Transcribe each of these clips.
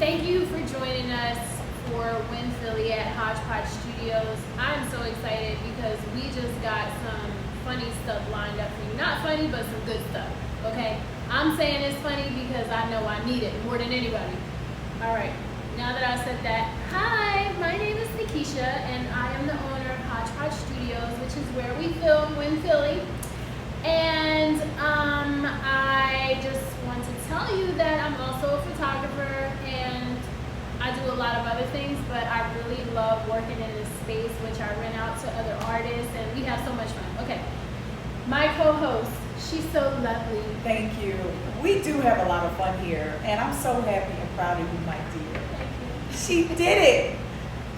Thank you for joining us for Win Philly at Hodge Studios. I'm so excited because we just got some funny stuff lined up for you. Not funny, but some good stuff, okay? I'm saying it's funny because I know I need it more than anybody. All right, now that I said that, hi, my name is Nakisha, and I am the owner of Hodge Studios, which is where we film Win Philly. And I just want to tell you that I'm also a photographer, and I do a lot of other things, but I really love working in this space, which I rent out to other artists, and we have so much fun. Okay, my co-host, she's so lovely. Thank you. We do have a lot of fun here, and I'm so happy and proud of you, my dear. Thank you. She did it.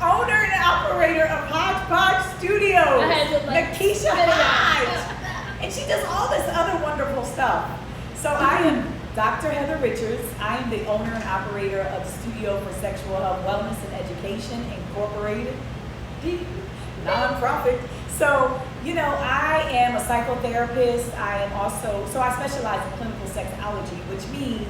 Owner and operator of Hodge Studios, I had to, Nakisha Hodge. And she does all this other wonderful stuff. So I am Dr. Heather Richards. I am the owner and operator of Studio for Sexual Health, Wellness, and Education, Incorporated, nonprofit. So, I am a psychotherapist. I specialize in clinical sexology, which means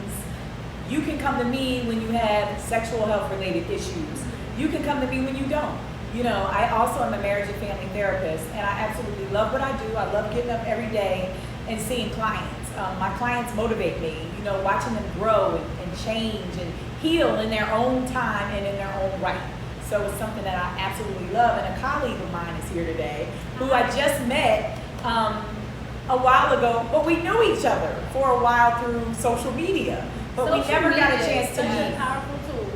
you can come to me when you have sexual health related issues. You can come to me when you don't. I also am a marriage and family therapist, and I absolutely love what I do. I love getting up every day and seeing clients. My clients motivate me, watching them grow and change and heal in their own time and in their own right. So it's something that I absolutely love. And a colleague of mine is here today who I just met a while ago, but we knew each other for a while through social media, but we never got a chance to meet.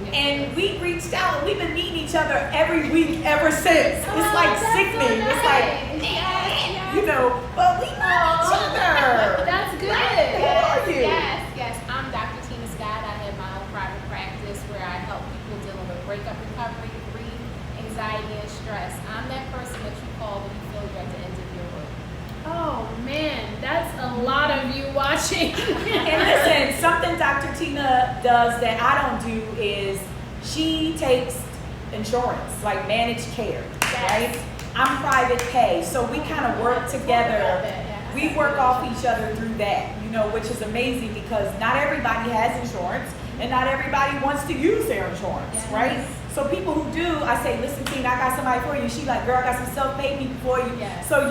And we reached out, and we've been meeting each other every week ever since. It's like sickening. So it's like, but we know each other. That's good. Right. Who are you? Yes. I'm Dr. Tina Scott. I have my own private practice where I help people dealing with breakup recovery, grief, anxiety, and stress. I'm that person that you call when you feel you're at the end of your rope. Oh man, that's a lot of you watching. And listen, something Dr. Tina does that I don't do is she takes insurance, like managed care, right? I'm private pay, so we kind of work together. We work off each other through that, which is amazing because not everybody has insurance and not everybody wants to use their insurance, right? So people who do, I say, listen, Tina, I got somebody for you. She's like, girl, I got some self-made people for you. Yes. So,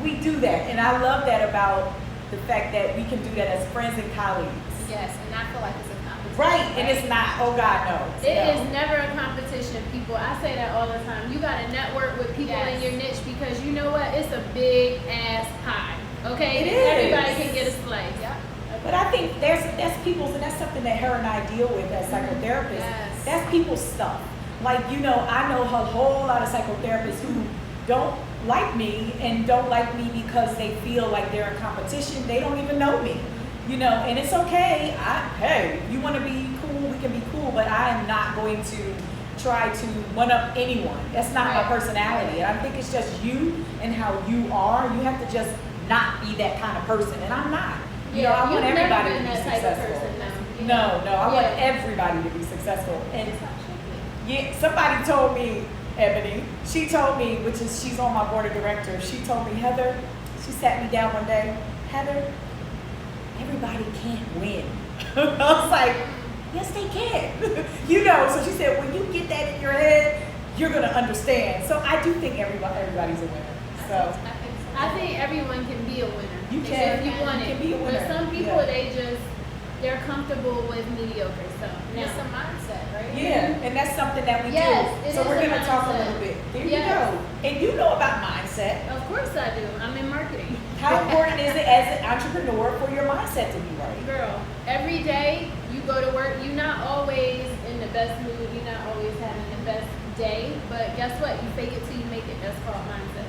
we do that, and I love that about the fact that we can do that as friends and colleagues. Yes, and I feel like it's a competition. Right, and it's not. Oh God, no. It is never a competition, people. I say that all the time. You got to network with people in your niche because you know what? It's a big ass pie. Okay, it is. Everybody can get a slice. Yep. But I think that's people's, and that's something that her and I deal with as psychotherapists. Yes. That's people's stuff. Like I know a whole lot of psychotherapists who don't like me and don't like me because they feel like they're in competition. They don't even know me, and it's okay. Hey, you want to be cool, we can be cool, but I am not going to try to one up anyone. That's not my personality. And I think it's just you and how you are. You have to just not be that kind of person, and I'm not. I want everybody to be successful. No, I want everybody to be successful. And somebody told me, Ebony, she told me, she's on my board of directors, she told me, Heather, she sat me down one day, Heather, everybody can't win. I was like, yes, they can. So she said, when you get that in your head, you're going to understand. So I do think everybody's a winner. So I think everyone can be a winner. You can. If you want it. Be a winner. But some people, they're comfortable with mediocre stuff. It's a mindset, right? Yeah, and that's something that we do. So we're going to talk a little bit. There you go. And you know about mindset. Of course I do. I'm in marketing. How important is it as an entrepreneur for your mindset to be right? Girl, every day you go to work, you're not always in the best mood. You're not always having the best day. But guess what? You fake it till you make it. That's called mindset.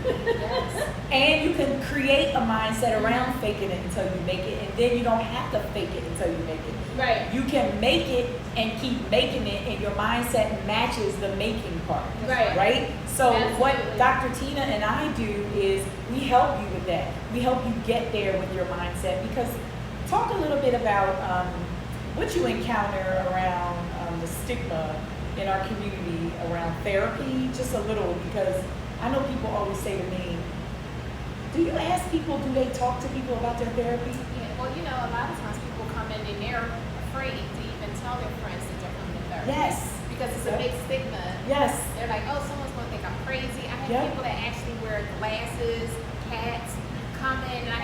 Yes. And you can create a mindset around faking it until you make it, and then you don't have to fake it until you make it. Right. You can make it and keep making it, and your mindset matches the making part. Right. Right? So Absolutely. What Dr. Tina and I do is we help you with that. We help you get there with your mindset, because talk a little bit about what you encounter around the stigma in our community around therapy, just a little, because I know people always say to me, do you ask people, do they talk to people about their therapy? Yeah, well, a lot of times people come in and they're afraid to even tell their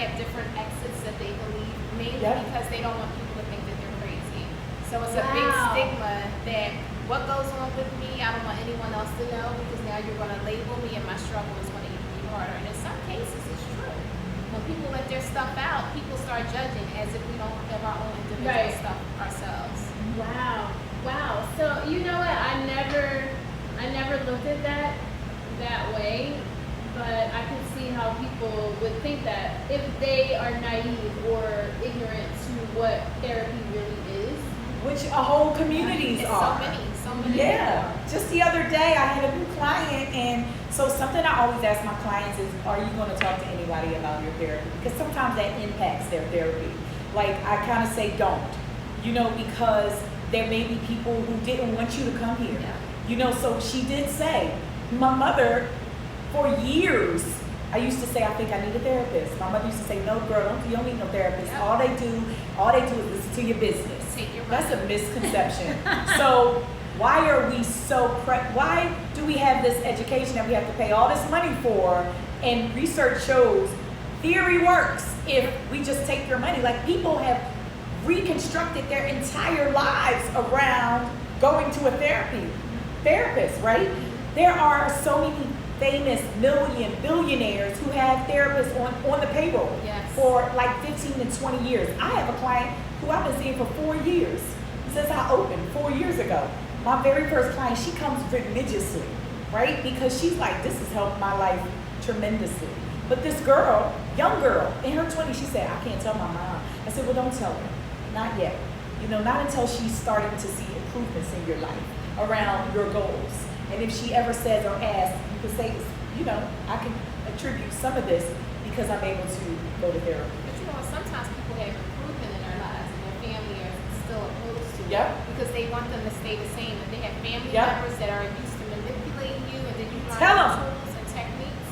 have different exits that they believe, mainly Yep. because they don't want people to think that they're crazy. So it's a big Wow. stigma that what goes on with me, I don't want anyone else to know, because now you're going to label me and my struggle is going to even be harder. And in some cases, it's true. When people let their stuff out, people start judging as if we don't have our own individual Right. stuff ourselves. Wow. Wow. So you know what? I never looked at that way, but I can see how people would think that if they are naive or ignorant to what therapy really is. Which a whole communities It's are. so many. Yeah. Just the other day, I had a new client, and so something I always ask my clients is, are you going to talk to anybody about your therapy? Because sometimes that impacts their therapy. Like, I kind of say don't, because there may be people who didn't want you to come here. Yeah. So she did say, my mother, for years, I used to say, I think I need a therapist. My mother used to say, no, girl, you don't need no therapist. Yeah. All they do is listen to your business. Take your That's money. a misconception. So why are we why do we have this education that we have to pay all this money for? And research shows theory works if we just take your money. Like, people have reconstructed their entire lives around going to a therapist, right? There are so many famous billionaires who have therapists on the payroll Yes. for like 15 to 20 years. I have a client who I've been seeing for 4 years, since I opened 4 years ago. My very first client, she comes religiously, right? Because she's like, this has helped my life tremendously. But this girl, young girl, in her 20s, she said, I can't tell my mom. I said, well, don't tell her. Not yet. Not until she's starting to see improvements in your life around your goals. And if she ever says or asks, you can say, I can attribute some of this because I'm able to go to therapy. But sometimes people have improvement in their lives and their family are still opposed to it. Yep. Because they want them to stay the same. And they have family Yep. members that are used to manipulating you, and then you learn Tell 'em. tools and techniques.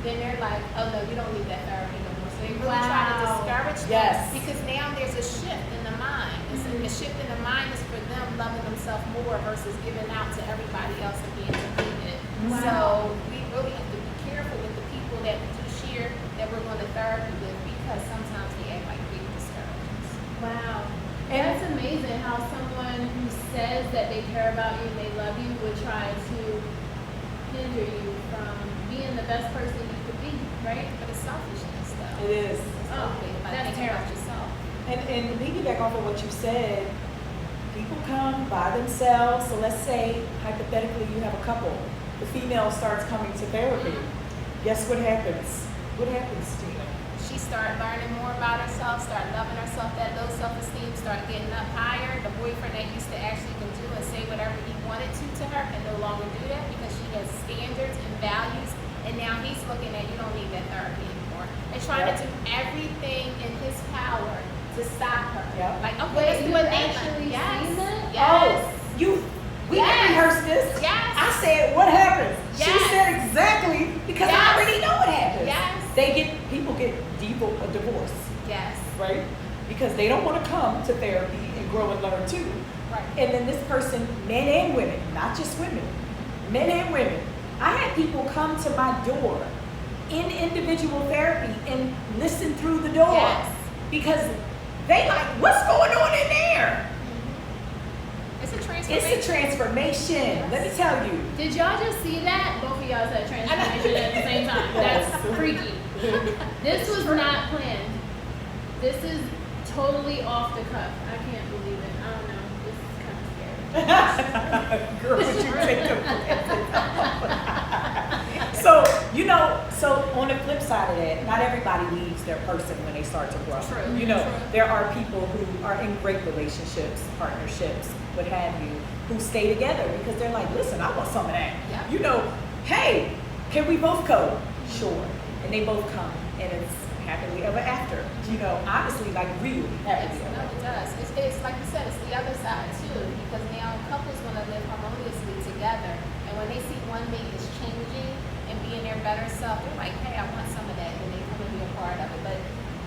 Then they're like, oh no, you don't need that therapy no more. So they really try to Wow. discourage them. Yes. Because now there's a shift in the mind. And the shift in the mind is for them loving themselves more versus giving out to everybody else and being depleted. Wow. So we really have to be careful with the people that we do share that we're going to therapy with, because sometimes they act like big discouragements. Wow. And- That's amazing how someone who says that they care about you and they love you would try to hinder you from being the best person you could be, right? But it's selfishness, though. It is. It's Oh, ugly about that's thinking about terrible. yourself. And to piggyback off of what you said, people come by themselves. So let's say, hypothetically, you have a couple. The female starts coming to therapy. Guess what happens? What happens, Tina? She started learning more about herself, started loving herself, that low self-esteem, started getting up higher. The boyfriend that used to actually can do and say whatever he wanted to her can no longer do that because she has standards and values. And now he's looking at, you don't need that therapy anymore. And trying Yep. to do everything in his power to stop her. Yep. Like, okay, Wait, let's do you it then. actually Yes. seen that? Yes. We Yes. didn't rehearse this. Yes. I said, what happens? She Yes. said exactly, because Yes. I already know what happens. Yes. People get a divorce, Yes. right? Because they don't want to come to therapy and grow and learn too. Right. And then this person, men and women, not just women, men and women. I had people come to my door in individual therapy and listen through the door. Yes. Because they like, what's going on in there? It's a transformation. It's a transformation. Let me tell you. Did y'all just see that? Both of y'all said transformation at the same time. Yes. That's freaky. This was not planned. This is totally off the cuff. I can't believe it. I don't know. This is kind of scary. Girl, would you take so on the flip side of that, not everybody leaves their person when they start to grow. True. True. There are people who are in great relationships, partnerships, what have you, who stay together because they're like, listen, I want some of that. Yeah. Hey, can we both go? Sure. And they both come, and it's happily ever after. Honestly, like really happily ever No, after. it does. It's like you said, it's the other side too, because now couples want to live harmoniously together, and when they see one mate is changing and being their better self, they're like, hey, I want some of that, and they come and be a part of it. But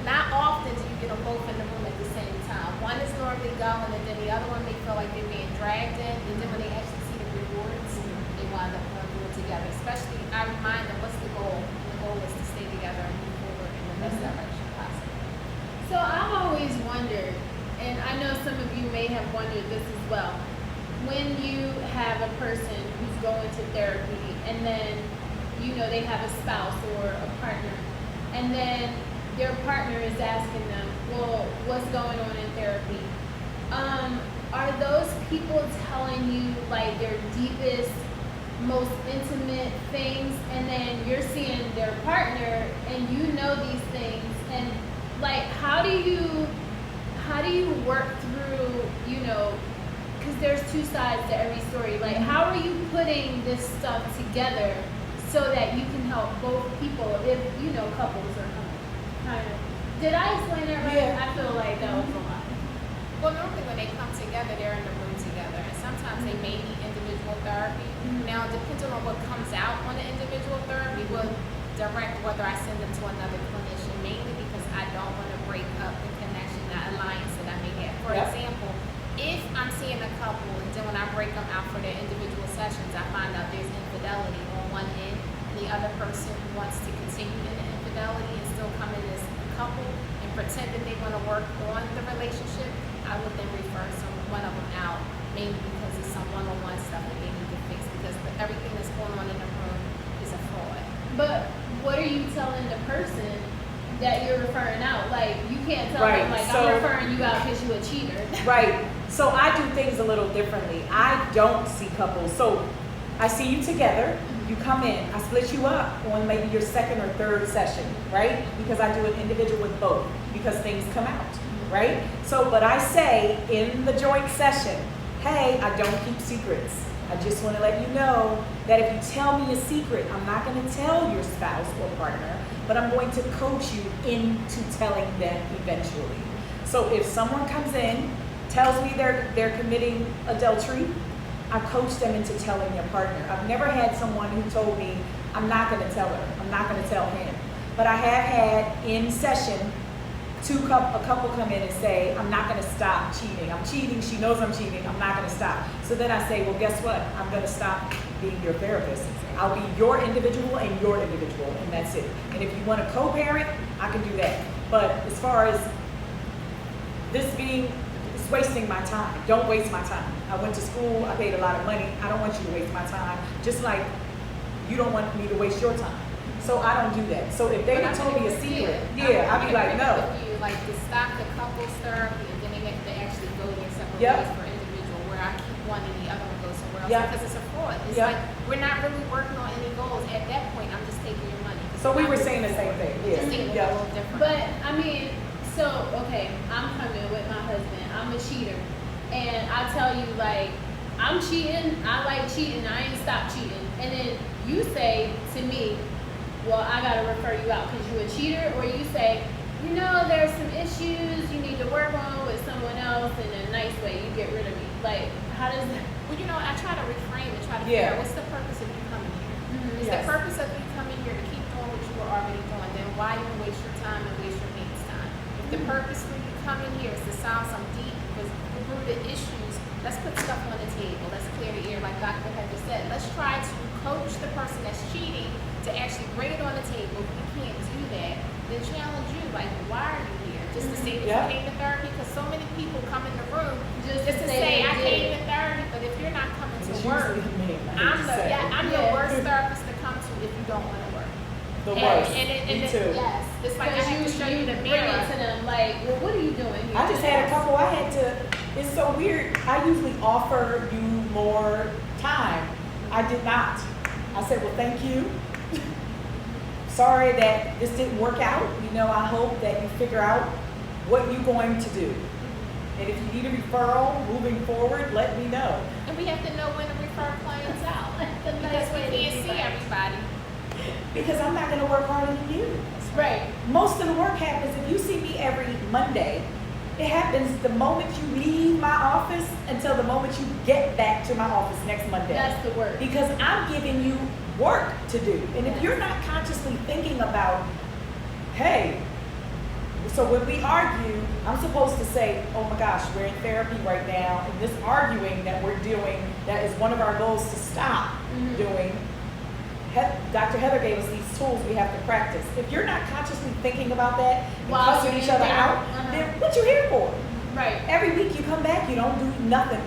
not often do you get them both in the room at the same time. One is normally going, and then the other one may feel like they're being dragged in, and then when they actually see the rewards, they wind up going through it together. Especially, I remind them, what's the goal? And the goal is to stay together and move forward in the best direction possible. So I've always wondered, and I know some of you may have wondered this as well, when you have a person who's going to therapy and then, you know, they have a spouse or a partner, and then their partner is asking them, well, what's going on in therapy? Are those people telling you like their deepest, most intimate things, and then you're seeing their partner and you know these things, and like how do you work through, you know, because there's two sides to every story, like how are you putting this stuff together so that you can help both people if, you know, couples are coming? Kind of. Did I explain that right? Yeah. I feel like that was a lot. Well, normally when they come together, they're in the room together, and sometimes they may need individual therapy. Now, depending on what comes out on the individual therapy, will direct whether I send them to another clinician, mainly because I don't want to break up the connection, that alliance that I may have. For example, if I'm seeing a couple, and then when I break them out for their individual sessions, I find out there's infidelity on one end, and the other person wants to continue in the infidelity and still come in as a couple and pretend that they want to work on the relationship, I would then refer one of them out, mainly because it's some one-on-one stuff that they need to fix, because everything that's going on in the room is a fraud. But what are you telling the person that you're referring out? Like, you can't tell Right, them, like, so- I'm referring you out because you a cheater. Right. So I do things a little differently. I don't see couples. So I see you together. You come in. I split you up on maybe your second or third session, right? Because I do an individual with both because things come out, right? So, but I say in the joint session, hey, I don't keep secrets. I just want to let you know that if you tell me a secret, I'm not going to tell your spouse or partner, but I'm going to coach you into telling them eventually. So if someone comes in, tells me they're committing adultery, I coach them into telling their partner. I've never had someone who told me, I'm not going to tell her, I'm not going to tell him. But I have had in session, a couple come in and say, I'm not going to stop cheating. I'm cheating, she knows I'm cheating, I'm not going to stop. So then I say, well, guess what? I'm going to stop being your therapist. I'll be your individual and your individual, and that's it. And if you want to co-parent, I can do that. But as far as this being, it's wasting my time. Don't waste my time. I went to school, I paid a lot of money. I don't want you to waste my time. Just like you don't want me to waste your time. So I don't do that. So if they But I told me a think- secret, yeah, I'd be like, no. With you, like to stop the couples therapy, and then they have to actually go their separate Yep. ways for individual, where I keep one and the other one goes somewhere else, Yep. because it's a fraud. It's Yep. like we're not really working on any goals. At that point, I'm just taking your money. So we were saying the same thing. Just Yeah. thinking Yeah. a little different. But, I mean, so, okay, I'm coming with my husband. I'm a cheater. And I tell you, like, I'm cheating. I like cheating. I ain't stopped cheating. And then you say to me, well, I got to refer you out because you're a cheater. Or you say, you know, there's some issues you need to work on with someone else in a nice way. You get rid of me. Like, how does that? Well, you know, I try to reframe and try to Yeah. figure out what's the purpose of you coming here. Is Yes. the purpose of you coming here to keep doing what you were already doing? Then why even waste your time and waste your mate's time? If the purpose for you coming here is to solve some deep, rooted issues, let's put stuff on the table. Let's clear the air, like Dr. Hedges said. Let's try to coach the person that's cheating to actually bring it on the table. If we can't do that, then challenge you. Like, why are you here? Just to say that Yeah. you came to therapy? Because so many people come in the room Just just to to say say, they I did came it. to therapy. But if you're not coming to It's work, usually me. I'm the Yeah. worst therapist to come to if you don't want to work. The worst. And Me too. Yes. It's like I Because have to show you the bring mirror. it to them, like, well, what are you doing here? I just had a couple, I had to, it's so weird. I usually offer you more time. I did not. I said, well, thank you. Sorry that this didn't work out. You know, I hope that you figure out what you're going to do. And if you need a referral moving forward, let me know. And we have to know when to refer clients out. The Because nice we way to can't do see that. everybody. Because I'm not gonna work harder than you. Right. Most of the work happens, if you see me every Monday, it happens the moment you leave my office until the moment you get back to my office next Monday. That's the word. Because I'm giving you work to do. And if you're not consciously thinking about, hey, so when we argue, I'm supposed to say, oh my gosh, we're in therapy right now, and this arguing that we're doing, that is one of our goals to stop Mhm. doing. Dr. Heather gave us these tools we have to practice. If you're not consciously thinking about that and While cussing you're each in other there, out, then what you here for? Right. Every week you come back, you don't do nothing.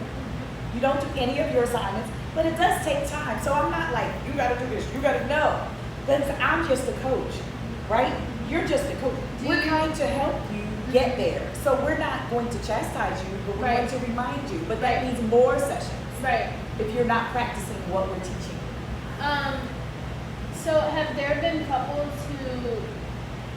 You don't do any of your assignments, but it does take time. So I'm not like, you gotta do this, you gotta know. Then I'm just a coach, right? You're just a coach. We're trying to help you get there. So we're not going to chastise you, but we're going to remind you. But that means more sessions. Right. If you're not practicing what we're teaching. So have there been couples who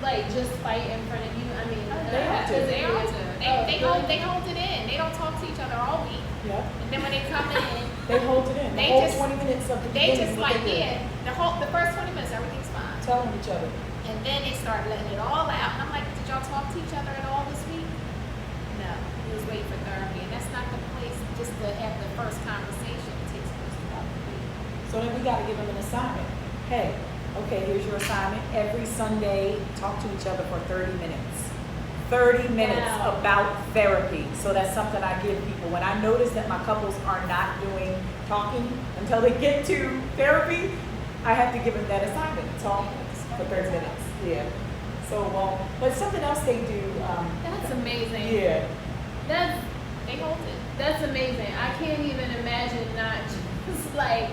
like just fight in front of you? I mean, They all do. They all do. They really? hold it in. They don't talk to each other all week. Yeah. And then when they come in, They hold it in. The They whole just- 20 minutes of the they beginning. just what like, they do. the first 20 minutes, everything's fine. Telling each other. And then they start letting it all out. And I'm like, did y'all talk to each other at all this week? No. He was waiting for therapy. And that's not the place just to have the first conversation. It takes place throughout the week. So then we got to give them an assignment. Hey, okay, here's your assignment. Every Sunday, talk to each other for 30 minutes. 30 minutes Wow. about therapy. So that's something I give people. When I notice that my couples are not doing talking until they get to therapy, I have to give them that assignment. Talk for 30 minutes. Yeah. So, but something else they do. That's amazing. Yeah. They hold it. That's amazing. I can't even imagine not just like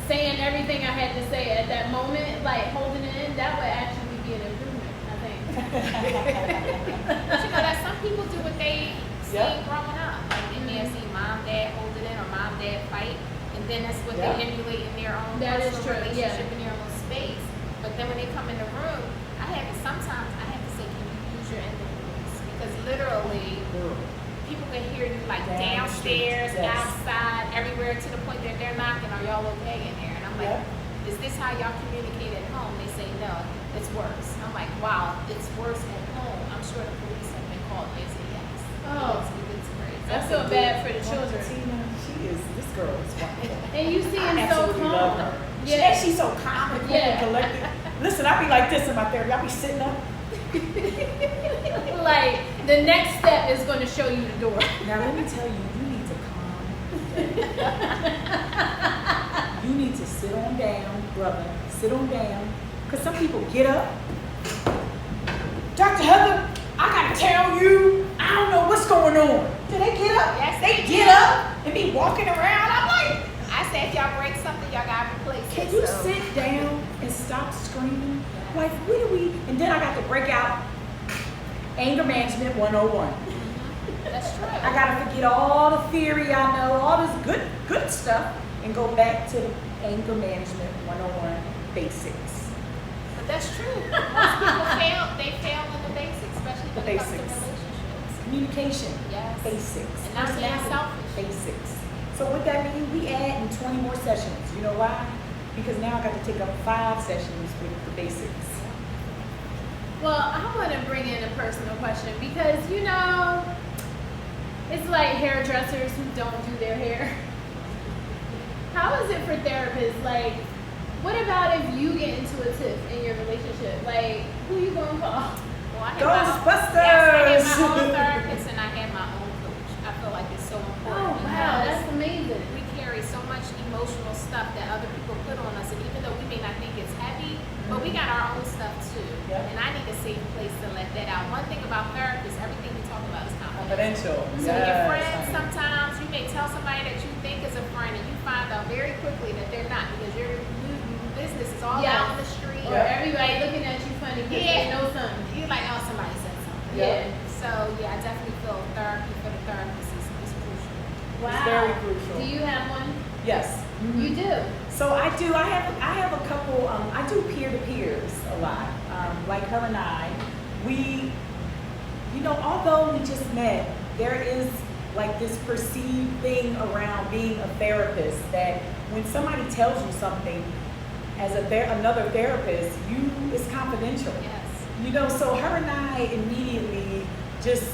saying everything I had to say at that moment, like holding it in. That would actually be an improvement, I think. But you know that some people do what they see Yep. growing up. Like they may have seen mom, dad hold it in or mom, dad fight. And then that's what Yeah. they emulate in their own That is personal true, relationship in their own space. But then when they come in the room, sometimes I have to say, can you use your end of the voice? Because literally, people can hear you like Down the street, downstairs, yes. outside, everywhere to the point that they're knocking, are y'all okay in there? And I'm like, is this how y'all communicate at home? They say, no, it's worse. I'm like, wow, it's worse at home. I'm sure the police have been called. They say yes. Oh. It's crazy. I feel bad for the children. Tina, this girl is wonderful. And you seem I so absolutely love calm. her. Yeah. She's so calm and cool Yeah. and collected. Listen, I be like this in my therapy. I be sitting up. Like the next step is going to show you the door. Now let me tell you, you need to calm down. You need to sit on down, brother. Sit on down. Because some people get up. Dr. Heather, I gotta tell you, I don't know what's going on. Do they get up? Yes, they they get do. up and be walking around. I'm like, I said, if y'all break something, y'all gotta replace it. can you So- sit down and stop screaming? Like, what do we? And then I got to break out anger management 101. That's true. I got to forget all the theory I know, all this good stuff, and go back to the anger management 101 basics. But that's true. Most people fail. They fail in the basics, especially The when it comes to basics. relationships. Communication, Yes. basics. And not being Personality, selfish. basics. So what that means, we add in 20 more sessions. You know why? Because now I got to take up 5 sessions with the basics. Well, I want to bring in a personal question because, you know, it's like hairdressers who don't do their hair. How is it for therapists? Like, what about if you get into a tiff in your relationship? Like, who you going to call? Well, I have Ghostbusters! Yes, I have my own therapist and I have my own coach. I feel like it's so important. Oh, wow, because that's amazing. we carry so much emotional stuff that other people put on us, and even though we may not think it's heavy, but we got our own stuff too. Yep. And I need a safe place to let that out. One thing about therapists, everything we talk about is confidential. Confidential. So your Yes, friends, honey. sometimes you may tell somebody that you think is a friend, and you find out very quickly that they're not, because your business is all Yeah. out on the street. Or everybody looking at you funny because they know something. You're like, oh, somebody said something. Yeah. So yeah, I definitely feel therapy for the therapist is crucial. Wow. very crucial. Do you have one? Yes. You do. So I do. I have a couple. I do peer-to-peers a lot. Like her and I, we, you know, although we just met, there is like this perceived thing around being a therapist that when somebody tells you something as another therapist, it's confidential. Yes. You know, so her and I immediately just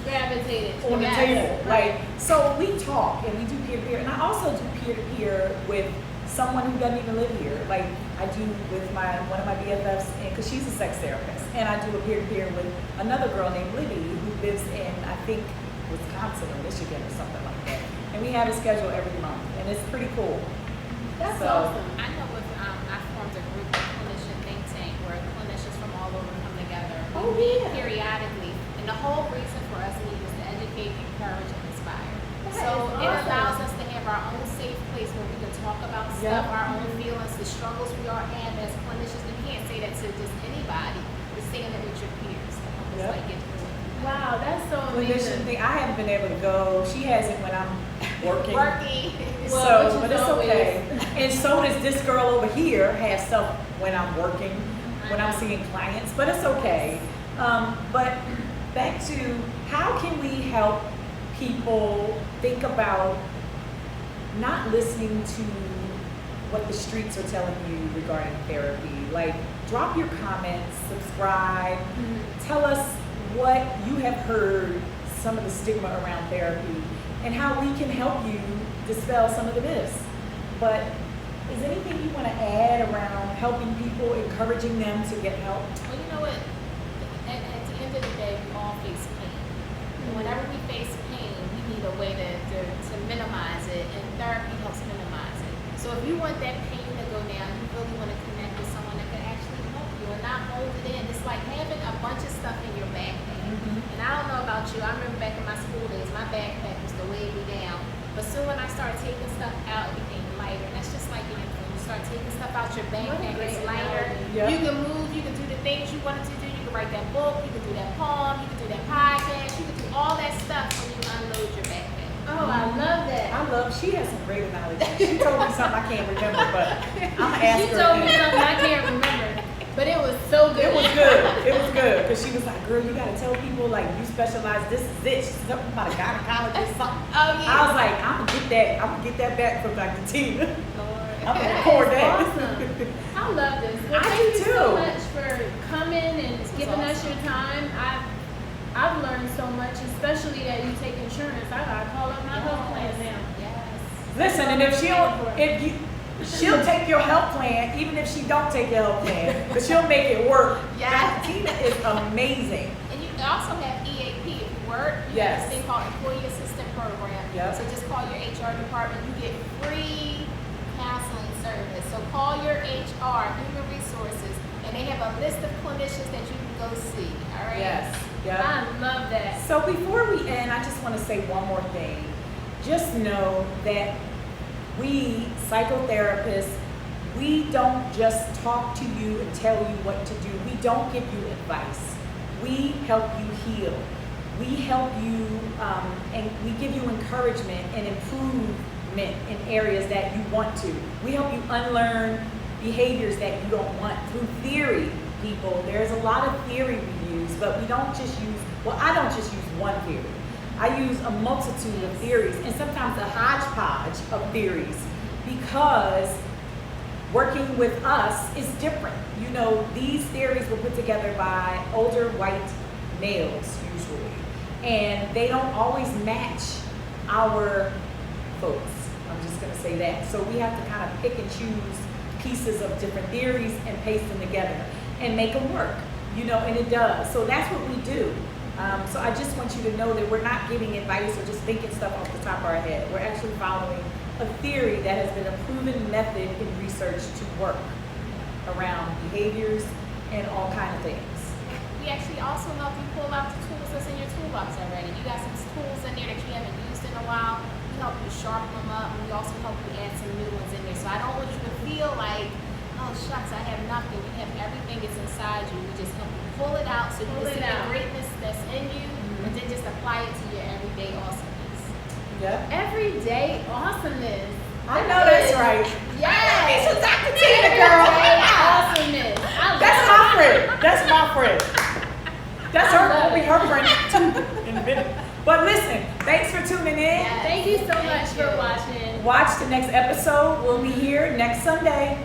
Gravitated. on the Yes. table. Right. Like, so we talk and we do peer-to-peer. And I also do peer-to-peer with someone who doesn't even live here. Like I do with one of my BFFs, because she's a sex therapist. And I do a peer-to-peer with another girl named Libby who lives in, I think, Wisconsin or Michigan or something like that. And we have a schedule every month. And it's pretty cool. That's So, awesome. I know with I formed a group, a clinician think tank, where clinicians from all over come together. Oh, We meet yeah. periodically, and the whole reason for us meeting is to educate, encourage, and inspire. That So is it awesome. allows us to have our own safe place where we can talk about Yeah. stuff, our own feelings, the struggles we are in as clinicians. You can't say that to just anybody. You're saying it with your peers to help us Yeah. like get through it. Wow, that's so clinician amazing. thing, I haven't been able to go. She hasn't when I'm working. Working. Well, So, which is but it's always- okay. And so does this girl over here have stuff when I'm working, when I'm seeing clients, but it's okay. But back to how can we help people think about not listening to what the streets are telling you regarding therapy? Like, drop your comments, subscribe, tell us what you have heard, some of the stigma around therapy, and how we can help you dispel some of the myths. But is anything you want to add around helping people, encouraging them to get help? Well, you know what? At the end of the day, we all face pain. And whenever we face pain, we need a way to minimize it, and therapy helps minimize it. So if you want that pain to go down, you really want to connect with someone that can actually help you and not hold it in. It's like having a bunch of stuff in your backpack. And I don't know about you, I remember back in my school days, my backpack used to weigh me down. But soon when I started taking stuff out, it became lighter. And that's just like anything. You start taking stuff out your backpack, it's lighter. Yeah. You can move, you can do the things you wanted to do. You can write that book, you can do that poem, you can do that podcast, you can do all that stuff when you unload your backpack. Oh, I love that. She has some great analogies. She told me something I can't remember, but I'm gonna ask She her. told me again. something I can't remember, but it was so good. It was good. It was good because she was like, "Girl, you gotta tell people like you specialize. This is it." She's something about a gynecologist. Something. Oh yeah. I was like, "I'm gonna get that. I'm gonna get that back from Dr. Tina. Lord. I'm gonna That record is that." awesome. I love this. Well, I thank do you so too. much for coming and This was giving us awesome. your time. I've learned so much, especially that you take insurance. I gotta call up my health plan now. Yes. Listen, and she'll take your health plan, even if she don't take your health plan, but she'll make it work. Yes. Dr. Tina is amazing. And you also have EAP if you work. You Yes. have this thing called Employee Assistant Program. Yep. So just call your HR department. You get free counseling service. So call your HR, Human Resources, and they have a list of clinicians that you can go see. All right. Yes. Yep. I love that. So before we end, I just want to say one more thing. Just know that we, psychotherapists, we don't just talk to you and tell you what to do. We don't give you advice. We help you heal. We help you and we give you encouragement and improvement in areas that you want to. We help you unlearn behaviors that you don't want through theory, people. There's a lot of theory we use, but we don't just use, well, I don't just use one theory. I use a multitude of theories and sometimes a hodgepodge of theories because working with us is different. You know, these theories were put together by older white males usually, and they don't always match our folks. I'm just gonna say that. So we have to kind of pick and choose pieces of different theories and paste them together and make them work, you know, and it does. So that's what we do. So I just want you to know that we're not giving advice or just thinking stuff off the top of our head. We're actually following a theory that has been a proven method in research to work around behaviors and all kinds of things. We actually also help you pull out the tools that's in your toolbox already. You got some tools in there that you haven't used in a while. We help you sharpen them up, and we also help you add some new ones in there. So I don't want you to feel like, oh shucks, I have nothing. We have everything that's inside you. We just help you pull it out so you Pull can it see the out. greatness that's in you, and then just apply it to your everyday awesomeness. Yep. Everyday awesomeness. I know that's right. Yes. It's Dr. Tina, girl. Everyday awesomeness. That's my friend. That's my friend. That's I her, love will be it. her friend too in a minute. But listen, thanks for tuning in. Yes. Thank you so Thank much for you. watching. Watch the next episode. We'll be here next Sunday.